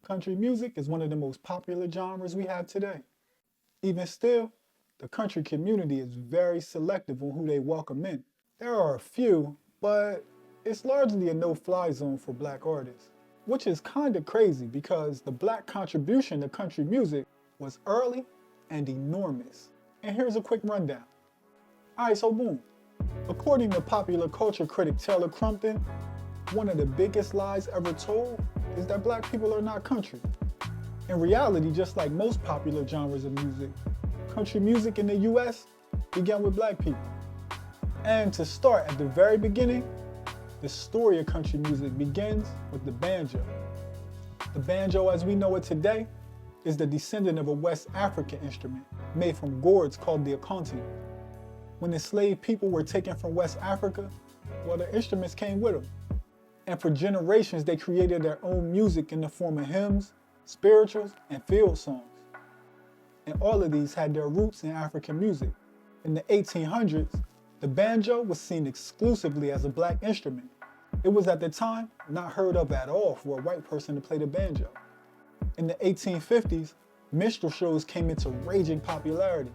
Country music is one of the most popular genres we have today. Even still, the country community is very selective on who they welcome in. There are a few, but it's largely a no-fly zone for black artists, which is kinda crazy because the black contribution to country music was early and enormous. And here's a quick rundown. Alright, so boom. According to popular culture critic Taylor Crumpton, one of the biggest lies ever told is that black people are not country. In reality, just like most popular genres of music, country music in the US began with black people. And to start at the very beginning, the story of country music begins with the banjo. The banjo as we know it today is the descendant of a West African instrument made from gourds called the akonti. When enslaved people were taken from West Africa, well, the instruments came with them. And for generations, they created their own music in the form of hymns, spirituals, and field songs. And all of these had their roots in African music. In the 1800s, the banjo was seen exclusively as a black instrument. It was at the time not heard of at all for a white person to play the banjo. In the 1850s, minstrel shows came into raging popularity.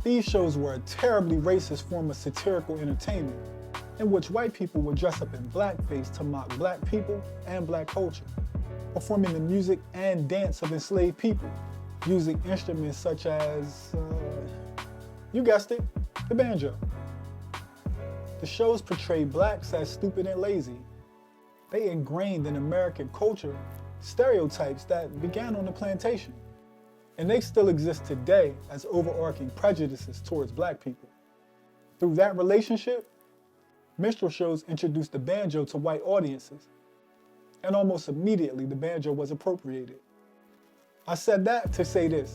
These shows were a terribly racist form of satirical entertainment, in which white people would dress up in blackface to mock black people and black culture, performing the music and dance of enslaved people, using instruments such as, you guessed it, the banjo. The shows portrayed blacks as stupid and lazy. They ingrained in American culture stereotypes that began on the plantation, and they still exist today as overarching prejudices towards black people. Through that relationship, minstrel shows introduced the banjo to white audiences, and almost immediately the banjo was appropriated. I said that to say this: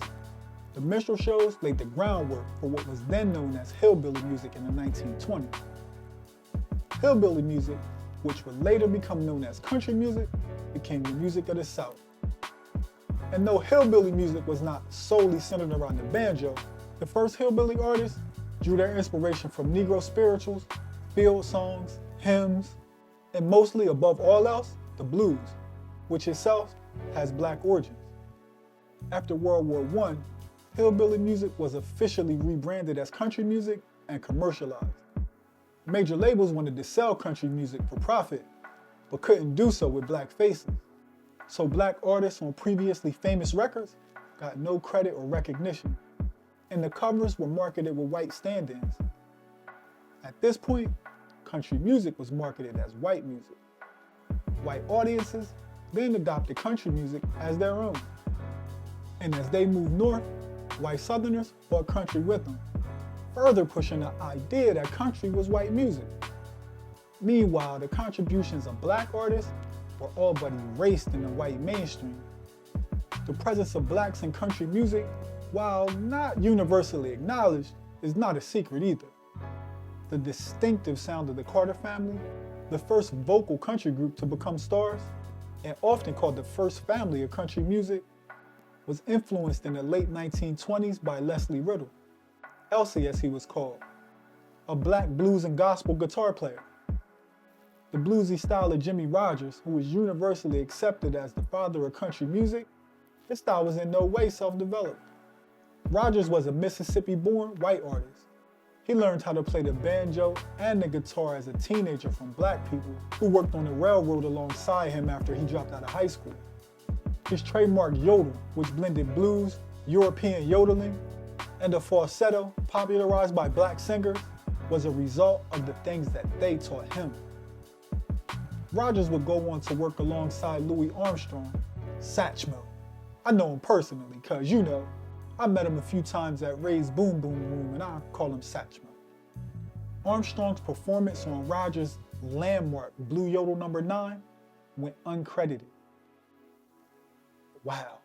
the minstrel shows laid the groundwork for what was then known as hillbilly music in the 1920s. Hillbilly music, which would later become known as country music, became the music of the South. And though hillbilly music was not solely centered around the banjo, the first hillbilly artists drew their inspiration from Negro spirituals, field songs, hymns, and mostly above all else, the blues, which itself has black origins. After World War I, hillbilly music was officially rebranded as country music and commercialized. Major labels wanted to sell country music for profit, but couldn't do so with black faces. So black artists on previously famous records got no credit or recognition, and the covers were marketed with white stand-ins. At this point, country music was marketed as white music. White audiences then adopted country music as their own. And as they moved north, white Southerners brought country with them, further pushing the idea that country was white music. Meanwhile, the contributions of black artists were all but erased in the white mainstream. The presence of blacks in country music, while not universally acknowledged, is not a secret either. The distinctive sound of the Carter family, the first vocal country group to become stars, and often called the first family of country music, was influenced in the late 1920s by Leslie Riddle, Elsie as he was called, a black blues and gospel guitar player. The bluesy style of Jimmy Rogers, who was universally accepted as the father of country music, his style was in no way self-developed. Rogers was a Mississippi-born white artist. He learned how to play the banjo and the guitar as a teenager from black people who worked on the railroad alongside him after he dropped out of high school. His trademark yodel, which blended blues, European yodeling, and a falsetto popularized by black singers, was a result of the things that they taught him. Rogers would go on to work alongside Louis Armstrong, Satchmo. I know him personally, cause you know, I met him a few times at Ray's Boom Boom Room and I call him Satchmo. Armstrong's performance on Rogers' landmark Blue Yodel No. 9 went uncredited. Wow.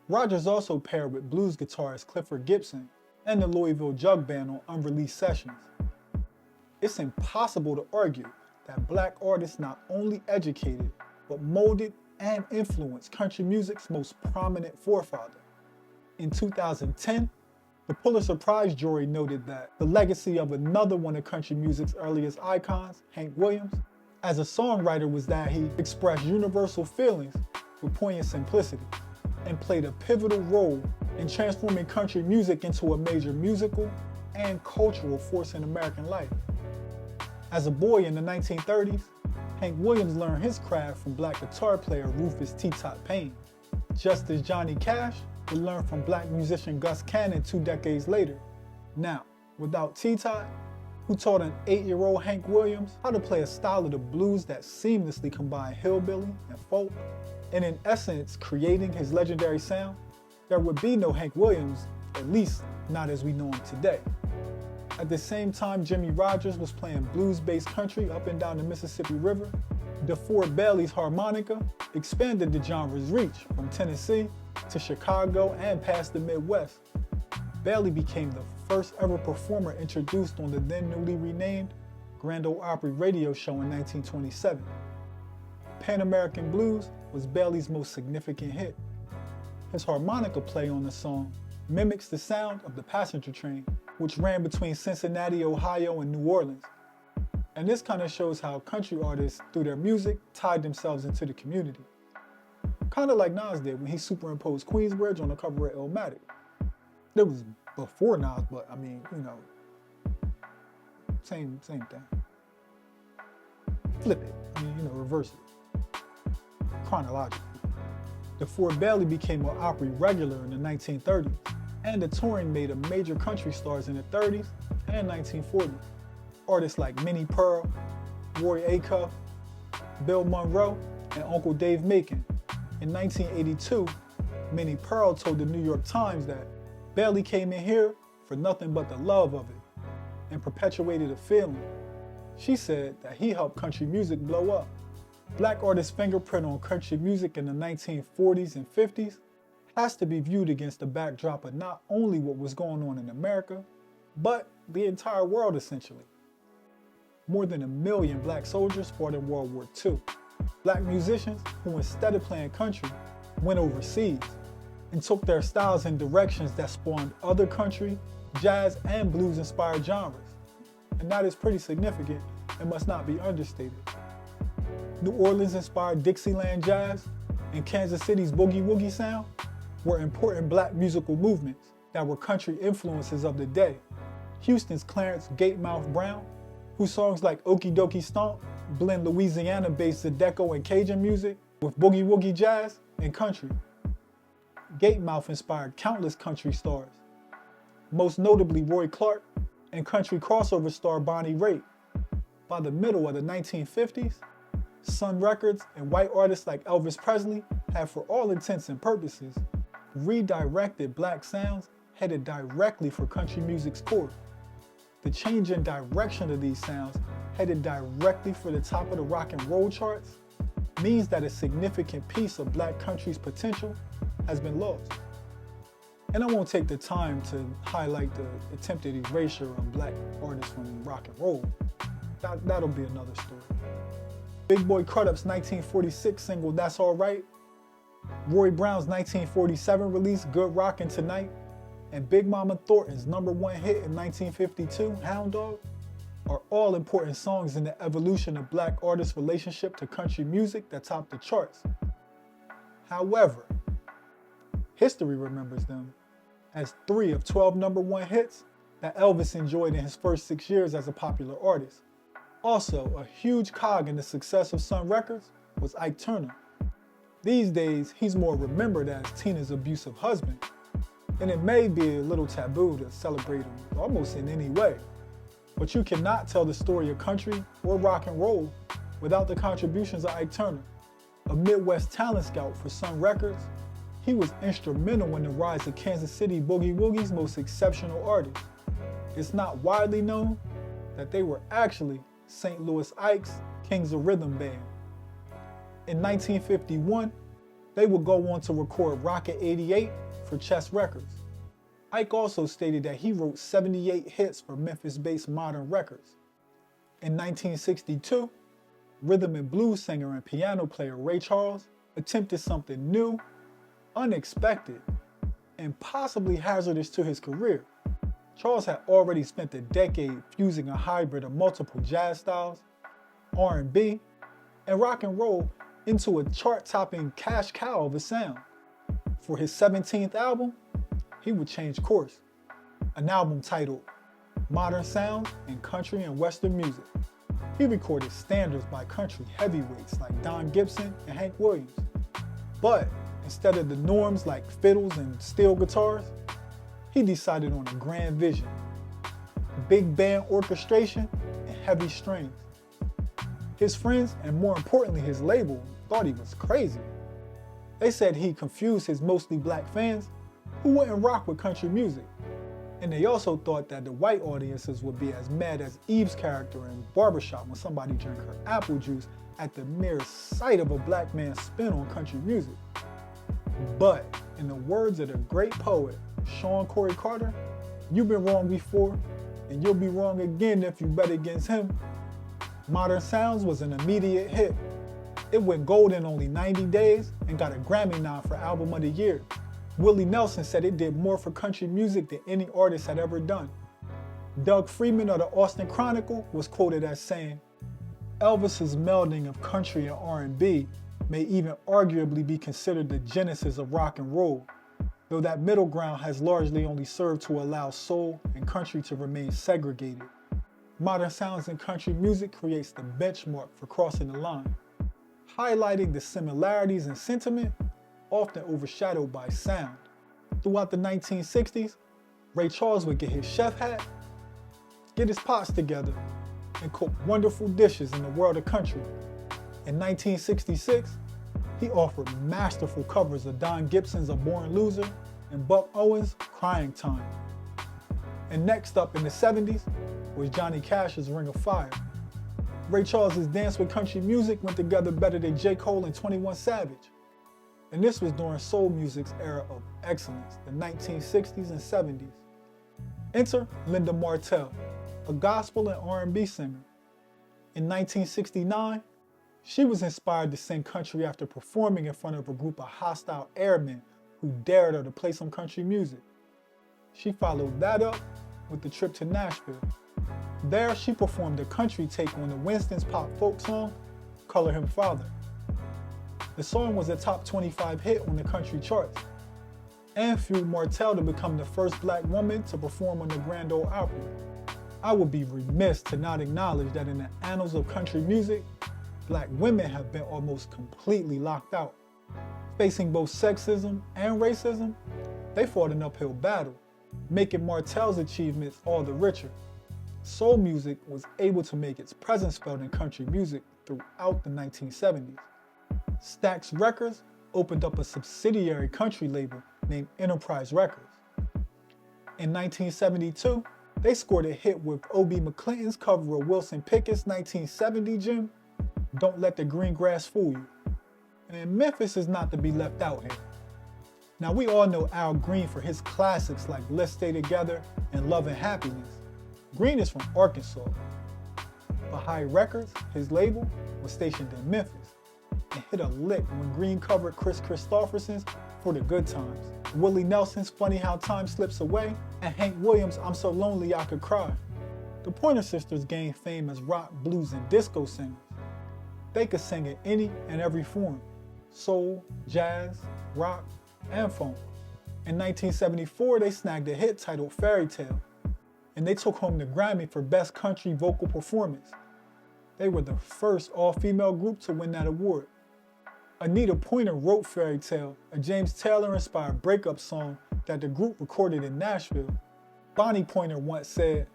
Rogers also paired with blues guitarist Clifford Gibson and the Louisville Jug Band on unreleased sessions. It's impossible to argue that black artists not only educated, but molded and influenced country music's most prominent forefather. In 2010, the Pulitzer Prize jury noted that the legacy of another one of country music's earliest icons, Hank Williams, as a songwriter was that he expressed universal feelings with poignant simplicity and played a pivotal role in transforming country music into a major musical and cultural force in American life. As a boy in the 1930s, Hank Williams learned his craft from black guitar player Rufus T-Top Payne, just as Johnny Cash would learn from black musician Gus Cannon 2 decades later. Now, without T-Top, who taught an 8-year-old Hank Williams how to play a style of the blues that seamlessly combined hillbilly and folk, and in essence creating his legendary sound, there would be no Hank Williams, at least not as we know him today. At the same time Jimmie Rodgers was playing blues-based country up and down the Mississippi River, DeFord Bailey's harmonica expanded the genre's reach from Tennessee to Chicago and past the Midwest. Bailey became the first ever performer introduced on the then newly renamed Grand Ole Opry radio show in 1927. Pan American Blues was Bailey's most significant hit. His harmonica play on the song mimics the sound of the passenger train, which ran between Cincinnati, Ohio and New Orleans. And this kind of shows how country artists, through their music, tied themselves into the community. Kind of like Nas did when he superimposed Queensbridge on the cover of Illmatic. It was before Nas, but I mean, you know, same thing. Flip it, reverse it. Chronologically. DeFord Bailey became an Opry regular in the 1930s, and the touring made him major country stars in the 30s and 1940s. Artists like Minnie Pearl, Roy Acuff, Bill Monroe, and Uncle Dave Macon. In 1982, Minnie Pearl told the New York Times that Bailey came in here for nothing but the love of it and perpetuated a feeling. She said that he helped country music blow up. Black artists' fingerprint on country music in the 1940s and 50s has to be viewed against the backdrop of not only what was going on in America, but the entire world essentially. More than 1 million black soldiers fought in World War II. Black musicians who instead of playing country went overseas and took their styles in directions that spawned other country, jazz, and blues-inspired genres. And that is pretty significant and must not be understated. New Orleans-inspired Dixieland jazz and Kansas City's boogie-woogie sound were important black musical movements that were country influences of the day. Houston's Clarence Gatemouth Brown, whose songs like Okie Dokie Stomp blend Louisiana-based Zydeco and Cajun music with boogie-woogie jazz and country. Gatemouth inspired countless country stars, most notably Roy Clark and country crossover star Bonnie Raitt. By the middle of the 1950s, Sun Records and white artists like Elvis Presley had, for all intents and purposes, redirected black sounds headed directly for country music's core. The change in direction of these sounds headed directly for the top of the rock and roll charts means that a significant piece of black country's potential has been lost. And I won't take the time to highlight the attempted erasure of black artists from rock and roll. That'll be another story. Big Boy Crudup's 1946 single, That's Alright, Roy Brown's 1947 release, Good Rockin' Tonight, and Big Mama Thornton's #1 hit in 1952, Hound Dog, are all important songs in the evolution of black artists' relationship to country music that topped the charts. However, history remembers them as 3 of 12 #1 hits that Elvis enjoyed in his first 6 years as a popular artist. Also, a huge cog in the success of Sun Records was Ike Turner. These days, he's more remembered as Tina's abusive husband, and it may be a little taboo to celebrate him almost in any way. But you cannot tell the story of country or rock and roll without the contributions of Ike Turner. A Midwest talent scout for Sun Records, he was instrumental in the rise of Kansas City Boogie Woogie's most exceptional artists. It's not widely known that they were actually St. Louis Ike's Kings of Rhythm Band. In 1951, they would go on to record Rocket 88 for Chess Records. Ike also stated that he wrote 78 hits for Memphis-based Modern Records. In 1962, rhythm and blues singer and piano player Ray Charles attempted something new, unexpected, and possibly hazardous to his career. Charles had already spent a decade fusing a hybrid of multiple jazz styles, R&B, and rock and roll into a chart-topping cash cow of a sound. For his 17th album, he would change course, an album titled Modern Sounds in Country and Western Music. He recorded standards by country heavyweights like Don Gibson and Hank Williams. But instead of the norms like fiddles and steel guitars, he decided on a grand vision, big band orchestration and heavy strings. His friends, and more importantly his label, thought he was crazy. They said he confused his mostly black fans who wouldn't rock with country music. And they also thought that the white audiences would be as mad as Eve's character in Barbershop when somebody drank her apple juice at the mere sight of a black man's spin on country music. But in the words of the great poet, Sean Corey Carter, you've been wrong before, and you'll be wrong again if you bet against him. Modern Sounds was an immediate hit. It went gold in only 90 days and got a Grammy nod for Album of the Year. Willie Nelson said it did more for country music than any artist had ever done. Doug Freeman of the Austin Chronicle was quoted as saying, Elvis's melding of country and R&B may even arguably be considered the genesis of rock and roll, though that middle ground has largely only served to allow soul and country to remain segregated. Modern Sounds in country music creates the benchmark for crossing the line, highlighting the similarities in sentiment often overshadowed by sound. Throughout the 1960s, Ray Charles would get his chef hat, get his pots together, and cook wonderful dishes in the world of country. In 1966, he offered masterful covers of Don Gibson's A Born Loser and Buck Owens' Crying Time. And next up in the 70s was Johnny Cash's Ring of Fire. Ray Charles' dance with country music went together better than J. Cole and 21 Savage. And this was during soul music's era of excellence, the 1960s and 70s. Enter Linda Martell, a gospel and R&B singer. In 1969, she was inspired to sing country after performing in front of a group of hostile airmen who dared her to play some country music. She followed that up with the trip to Nashville. There, she performed a country take on the Winston's pop folk song, Color Him Father. The song was a top 25 hit on the country charts, and fueled Martell to become the first black woman to perform on the Grand Ole Opry. I would be remiss to not acknowledge that in the annals of country music, black women have been almost completely locked out. Facing both sexism and racism, they fought an uphill battle, making Martell's achievements all the richer. Soul music was able to make its presence felt in country music throughout the 1970s. Stax Records opened up a subsidiary country label named Enterprise Records. In 1972, they scored a hit with O.B. McClinton's cover of Wilson Pickett's 1970 gem, Don't Let the Green Grass Fool You. And Memphis is not to be left out here. Now we all know Al Green for his classics like Let's Stay Together and Love and Happiness. Green is from Arkansas. Baha'i Records, his label, was stationed in Memphis and hit a lick when Green covered Chris Christopherson's For the Good Times, Willie Nelson's Funny How Time Slips Away, and Hank Williams' I'm So Lonely I Could Cry. The Pointer Sisters gained fame as rock, blues, and disco singers. They could sing in any and every form, soul, jazz, rock, and funk. In 1974, they snagged a hit titled Fairy Tale, and they took home the Grammy for Best Country Vocal Performance. They were the first all-female group to win that award. Anita Pointer wrote Fairy Tale, a James Taylor-inspired breakup song that the group recorded in Nashville. Bonnie Pointer once said,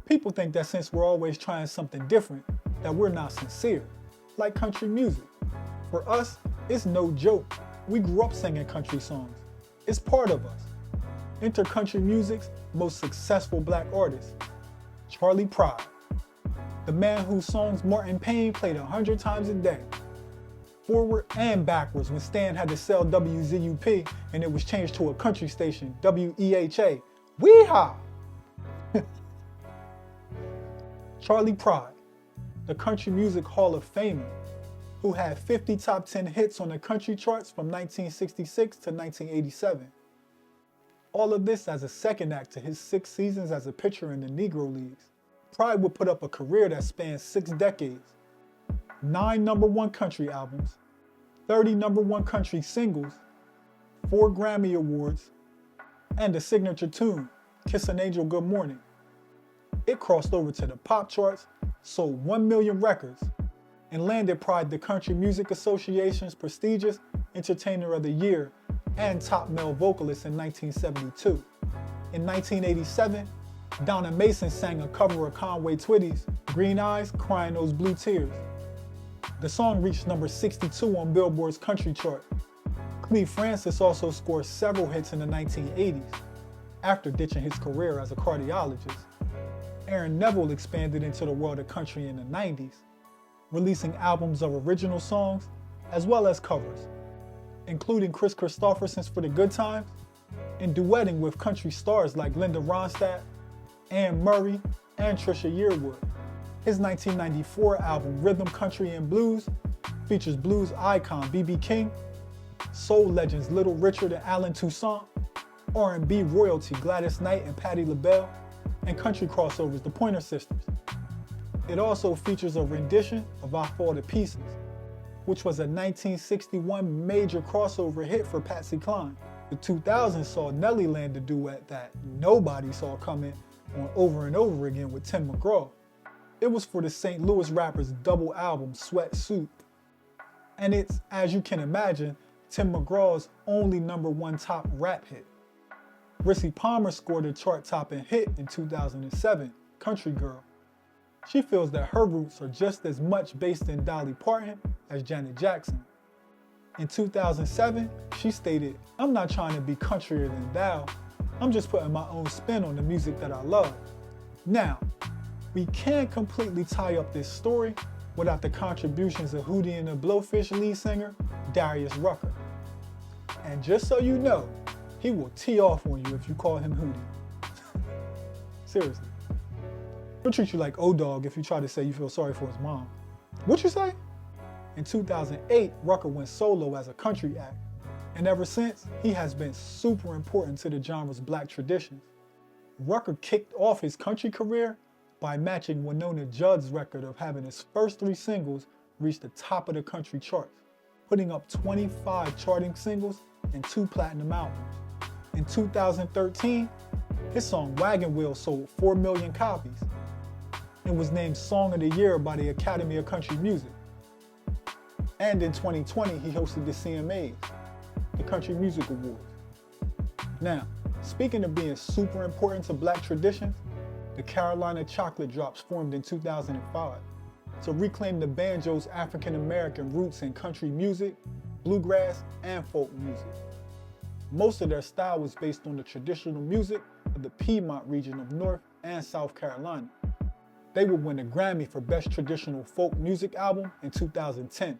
"People think that since we're always trying something different, that we're not sincere, like country music. For us, it's no joke. We grew up singing country songs. It's part of us." Enter country music's most successful black artist, Charley Pride, the man whose songs Martin Payne played 100 times a day, forward and backwards when Stan had to sell WZUP and it was changed to a country station, WEHA. Weehaw! Charley Pride, the Country Music Hall of Famer, who had 50 top 10 hits on the country charts from 1966 to 1987. All of this as a second act to his 6 seasons as a pitcher in the Negro Leagues. Pride would put up a career that spanned 6 decades. 9 #1 country albums, 30 #1 country singles, 4 Grammy Awards, and a signature tune, Kiss an Angel Good Morning. It crossed over to the pop charts, sold 1 million records, and landed Pride the Country Music Association's prestigious Entertainer of the Year and Top Male Vocalist in 1972. In 1987, Donna Mason sang a cover of Conway Twitty's Green Eyes, Crying Those Blue Tears. The song reached number 62 on Billboard's country chart. Cleve Francis also scored several hits in the 1980s, after ditching his career as a cardiologist. Aaron Neville expanded into the world of country in the 90s, releasing albums of original songs as well as covers, including Chris Christopherson's For the Good Times, and duetting with country stars like Linda Ronstadt, Anne Murray, and Trisha Yearwood. His 1994 album Rhythm, Country, and Blues features blues icon B.B. King, soul legends Little Richard and Alan Toussaint, R&B royalty Gladys Knight and Patti LaBelle, and country crossovers The Pointer Sisters. It also features a rendition of I Fall to Pieces, which was a 1961 major crossover hit for Patsy Cline. The 2000s saw Nelly land a duet that nobody saw coming on Over and Over Again with Tim McGraw. It was for the St. Louis rapper's double album Sweat Suit. And it's, as you can imagine, Tim McGraw's only #1 top rap hit. Rissy Palmer scored a chart-topping hit in 2007, Country Girl. She feels that her roots are just as much based in Dolly Parton as Janet Jackson. In 2007, she stated, "I'm not trying to be countryer than thou. I'm just putting my own spin on the music that I love." Now, we can't completely tie up this story without the contributions of Hootie and the Blowfish lead singer, Darius Rucker. And just so you know, he will tee off on you if you call him Hootie. Seriously. He'll treat you like O-Dog if you try to say you feel sorry for his mom. What you say? In 2008, Rucker went solo as a country act, and ever since, he has been super important to the genre's black traditions. Rucker kicked off his country career by matching Winona Judd's record of having his first 3 singles reach the top of the country charts, putting up 25 charting singles and 2 platinum albums. In 2013, his song Wagon Wheel sold 4 million copies and was named Song of the Year by the Academy of Country Music. And in 2020, he hosted the CMAs, the Country Music Awards. Now, speaking of being super important to black traditions, the Carolina Chocolate Drops formed in 2005 to reclaim the banjo's African American roots in country music, bluegrass, and folk music. Most of their style was based on the traditional music of the Piedmont region of North and South Carolina. They would win a Grammy for Best Traditional Folk Music Album in 2010.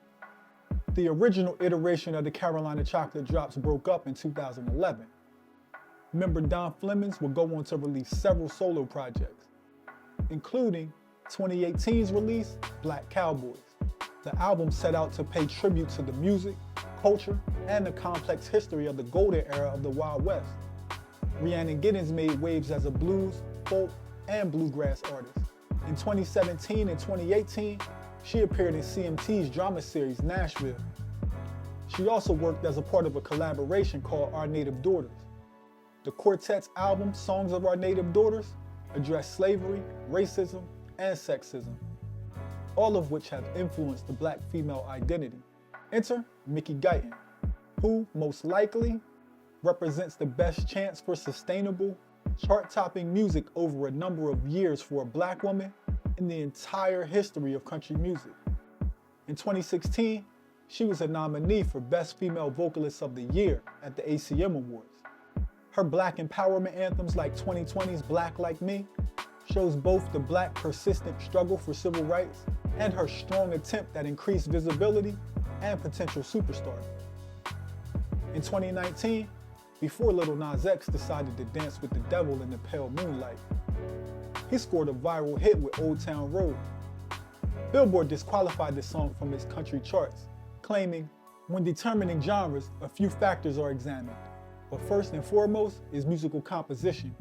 The original iteration of the Carolina Chocolate Drops broke up in 2011. Member Don Flemings would go on to release several solo projects, including 2018's release, Black Cowboys. The album set out to pay tribute to the music, culture, and the complex history of the golden era of the Wild West. Rina Giddens made waves as a blues, folk, and bluegrass artist. In 2017 and 2018, she appeared in CMT's drama series, Nashville. She also worked as a part of a collaboration called Our Native Daughters. The quartet's album, Songs of Our Native Daughters, addressed slavery, racism, and sexism, all of which have influenced the black female identity. Enter Mickey Guyton, who most likely represents the best chance for sustainable, chart-topping music over a number of years for a black woman in the entire history of country music. In 2016, she was a nominee for Best Female Vocalist of the Year at the ACM Awards. Her black empowerment anthems like 2020's Black Like Me shows both the black persistent struggle for civil rights and her strong attempt at increased visibility and potential superstardom. In 2019, before Lil Nas X decided to dance with the devil in the pale moonlight, he scored a viral hit with Old Town Road. Billboard disqualified the song from its country charts, claiming, when determining genres, a few factors are examined, but first and foremost is musical composition.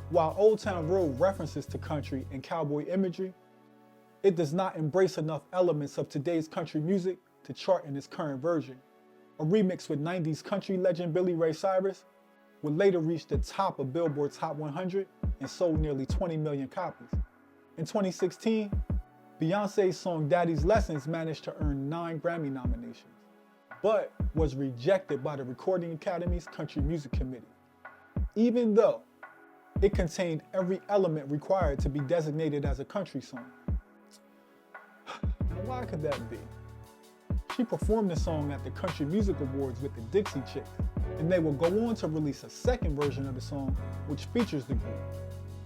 While Old Town Road references to country and cowboy imagery, It does not embrace enough elements of today's country music to chart in its current version. A remix with 90s country legend Billy Ray Cyrus would later reach the top of Billboard's Hot 100 and sold nearly 20 million copies. In 2016, Beyonce's song Daddy's Lessons managed to earn 9 Grammy nominations, but was rejected by the Recording Academy's Country Music Committee, even though it contained every element required to be designated as a country song. Now, why could that be? She performed the song at the Country Music Awards with the Dixie Chicks, and they will go on to release a second version of the song which features the group.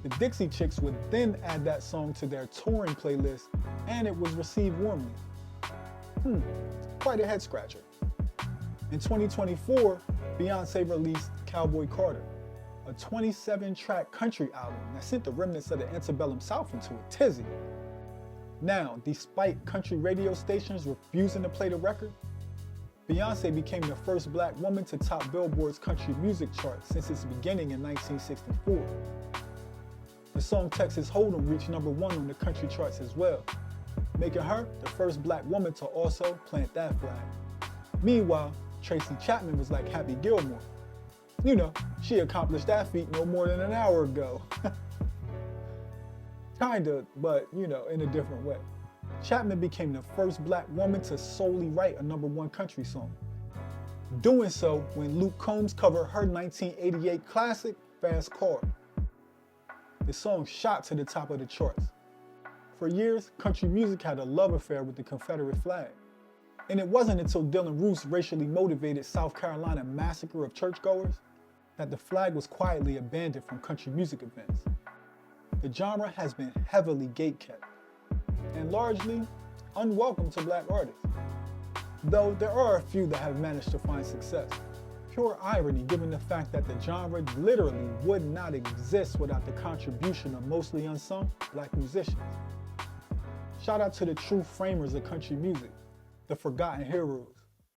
The Dixie Chicks would then add that song to their touring playlist, and it was received warmly. Quite a head scratcher. In 2024, Beyonce released Cowboy Carter, a 27-track country album that sent the remnants of the antebellum South into a tizzy. Now, despite country radio stations refusing to play the record, Beyonce became the first black woman to top Billboard's country music chart since its beginning in 1964. The song Texas Hold'em reached #1 on the country charts as well, making her the first black woman to also plant that flag. Meanwhile, Tracy Chapman was like Happy Gilmore. You know, she accomplished that feat no more than an hour ago. Kinda, but you know, in a different way. Chapman became the first black woman to solely write a #1 country song, doing so when Luke Combs covered her 1988 classic, Fast Car. The song shot to the top of the charts. For years, country music had a love affair with the Confederate flag. And it wasn't until Dylan Roof's racially motivated South Carolina massacre of churchgoers that the flag was quietly abandoned from country music events. The genre has been heavily gatekept and largely unwelcome to black artists, though there are a few that have managed to find success. Pure irony given the fact that the genre literally would not exist without the contribution of mostly unsung black musicians. Shout out to the true framers of country music, the forgotten heroes,